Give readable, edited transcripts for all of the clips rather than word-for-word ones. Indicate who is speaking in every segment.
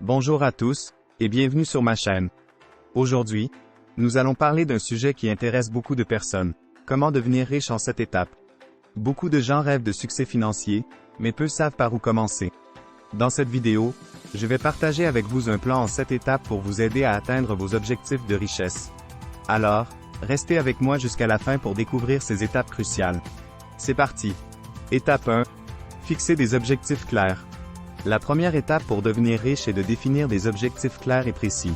Speaker 1: Bonjour à tous, et bienvenue sur ma chaîne. Aujourd'hui, nous allons parler d'un sujet qui intéresse beaucoup de personnes. Comment devenir riche en 7 étapes. Beaucoup de gens rêvent de succès financier, mais peu savent par où commencer. Dans cette vidéo, je vais partager avec vous un plan en 7 étapes pour vous aider à atteindre vos objectifs de richesse. Alors, restez avec moi jusqu'à la fin pour découvrir ces étapes cruciales. C'est parti. Étape 1. Fixer des objectifs clairs. La première étape pour devenir riche est de définir des objectifs clairs et précis.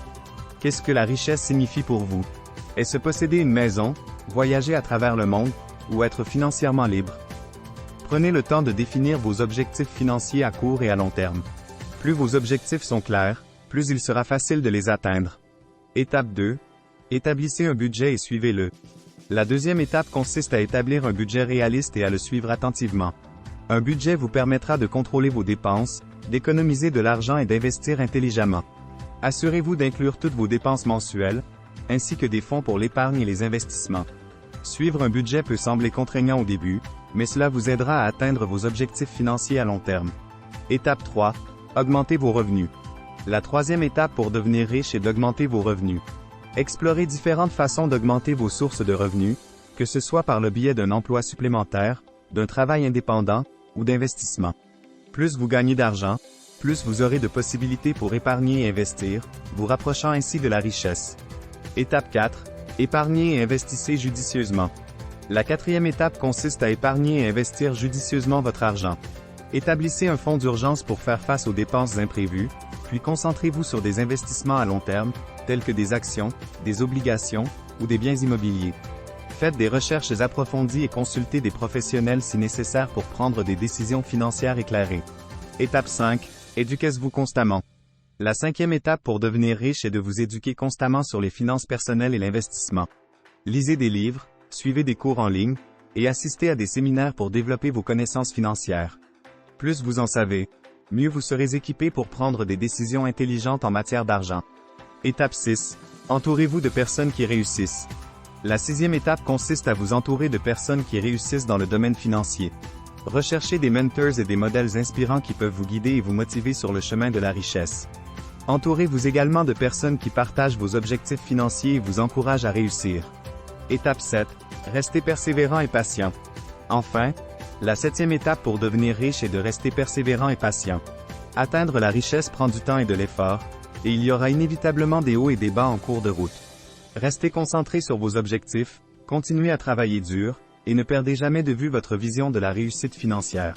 Speaker 1: Qu'est-ce que la richesse signifie pour vous? Est-ce posséder une maison, voyager à travers le monde, ou être financièrement libre? Prenez le temps de définir vos objectifs financiers à court et à long terme. Plus vos objectifs sont clairs, plus il sera facile de les atteindre. Étape 2. Établissez un budget et suivez-le. La deuxième étape consiste à établir un budget réaliste et à le suivre attentivement. Un budget vous permettra de contrôler vos dépenses, d'économiser de l'argent et d'investir intelligemment. Assurez-vous d'inclure toutes vos dépenses mensuelles, ainsi que des fonds pour l'épargne et les investissements. Suivre un budget peut sembler contraignant au début, mais cela vous aidera à atteindre vos objectifs financiers à long terme. Étape 3. Augmentez vos revenus. La troisième étape pour devenir riche est d'augmenter vos revenus. Explorez différentes façons d'augmenter vos sources de revenus, que ce soit par le biais d'un emploi supplémentaire, d'un travail indépendant, ou d'investissement. Plus vous gagnez d'argent, plus vous aurez de possibilités pour épargner et investir, vous rapprochant ainsi de la richesse. Étape 4. Épargnez et investissez judicieusement. La quatrième étape consiste à épargner et investir judicieusement votre argent. Établissez un fonds d'urgence pour faire face aux dépenses imprévues, puis concentrez-vous sur des investissements à long terme, tels que des actions, des obligations, ou des biens immobiliers. Faites des recherches approfondies et consultez des professionnels si nécessaire pour prendre des décisions financières éclairées. Étape 5. Éduquez-vous constamment. La cinquième étape pour devenir riche est de vous éduquer constamment sur les finances personnelles et l'investissement. Lisez des livres, suivez des cours en ligne, et assistez à des séminaires pour développer vos connaissances financières. Plus vous en savez, mieux vous serez équipé pour prendre des décisions intelligentes en matière d'argent. Étape 6. Entourez-vous de personnes qui réussissent. La sixième étape consiste à vous entourer de personnes qui réussissent dans le domaine financier. Recherchez des mentors et des modèles inspirants qui peuvent vous guider et vous motiver sur le chemin de la richesse. Entourez-vous également de personnes qui partagent vos objectifs financiers et vous encouragent à réussir. Étape 7. Restez persévérant et patient. Enfin, la septième étape pour devenir riche est de rester persévérant et patient. Atteindre la richesse prend du temps et de l'effort, et il y aura inévitablement des hauts et des bas en cours de route. Restez concentré sur vos objectifs, continuez à travailler dur, et ne perdez jamais de vue votre vision de la réussite financière.